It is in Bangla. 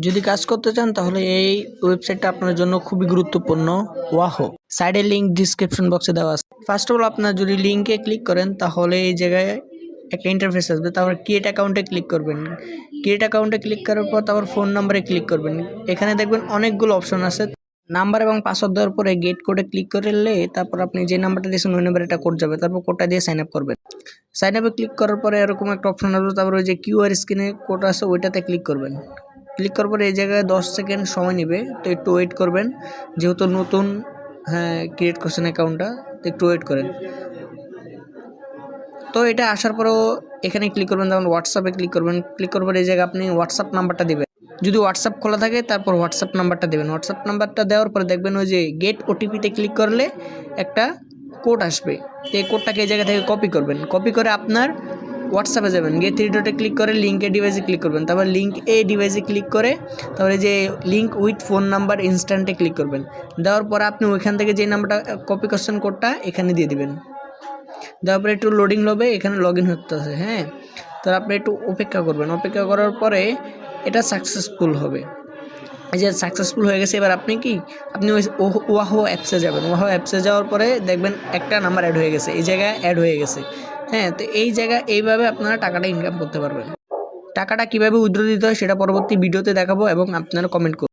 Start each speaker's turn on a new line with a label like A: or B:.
A: যদি কাজ করতে চান তাহলে এই ওয়েবসাইটটা আপনার জন্য খুবই গুরুত্বপূর্ণ। ওয়াহো সাইডের লিঙ্ক ডিসক্রিপশন বক্সে দেওয়া আছে। ফার্স্ট অফ অল আপনার যদি লিঙ্কে ক্লিক করেন তাহলে এই জায়গায় একটা ইন্টারফেস আসবে। তারপর ক্রিয়েট অ্যাকাউন্টে ক্লিক করবেন। ক্রিয়েট অ্যাকাউন্টে ক্লিক করার পর তারপর ফোন নাম্বারে ক্লিক করবেন। এখানে দেখবেন অনেকগুলো অপশন আছে। নাম্বার এবং পাসওয়ার্ড দেওয়ার পরে গেট কোডে ক্লিক করলে তারপর আপনি যে নাম্বারটা দিয়েছেন ওই নাম্বারে একটা কোড যাবে। তারপর কোডটা দিয়ে সাইন আপ করবেন। সাইন আপে ক্লিক করার পরে এরকম একটা অপশন আসবে। তারপর ওই যে কিউআর স্ক্রিনে কোড আছে ওইটাতে ক্লিক করবেন। ক্লিক করার পরে এই জায়গায় 10 সেকেন্ড সময় নেবে, তো একটু ওয়েট করবেন। যেহেতু নতুন ক্রিয়েট করছেন অ্যাকাউন্টটা, তো একটু ওয়েট করেন। তো এটা আসার পরেও এখানে ক্লিক করবেন, যেমন হোয়াটসঅ্যাপে ক্লিক করবেন। ক্লিক করার পরে এই জায়গায় আপনি হোয়াটসঅ্যাপ নাম্বারটা দেবেন। যদি হোয়াটসঅ্যাপ খোলা থাকে তারপর হোয়াটসঅ্যাপ নাম্বারটা দেবেন। হোয়াটসঅ্যাপ নাম্বারটা দেওয়ার পরে দেখবেন ওই যে গেট ওটিপিতে ক্লিক করলে একটা কোড আসবে। তো এই কোডটাকে এই জায়গা থেকে কপি করবেন। কপি করে আপনার হোয়াটসঅ্যাপে যাবেন, গিয়ে 3 ডটে ক্লিক করে লিঙ্ক এ ডিভাইসে ক্লিক করবেন। তারপর লিঙ্ক এ ডিভাইসে ক্লিক করে তারপরে যে লিঙ্ক উইথ ফোন নাম্বার ইনস্ট্যান্টে ক্লিক করবেন। দেওয়ার পরে আপনি ওইখান থেকে যে নাম্বারটা কপি করছেন কোডটা এখানে দিয়ে দিবেন। দেওয়ার পরে একটু লোডিং হবে, এখানে লগ ইন হতেছে। তো আপনি একটু অপেক্ষা করবেন। অপেক্ষা করার পরে এটা সাকসেসফুল হবে। এই যে সাকসেসফুল হয়ে গেছে। এবার আপনি ওই ওয়াহো অ্যাপসে যাবেন। ওয়াহো অ্যাপসে যাওয়ার পরে দেখবেন একটা নাম্বার অ্যাড হয়ে গেছে, এই জায়গায় অ্যাড হয়ে গেছে। তো এই জায়গায় এইভাবে আপনারা টাকাটা ইনকাম করতে পারবেন। টাকাটা কীভাবে উইথড্র দিতে হয় সেটা পরবর্তী ভিডিওতে দেখাবো এবং আপনারা কমেন্ট করুন।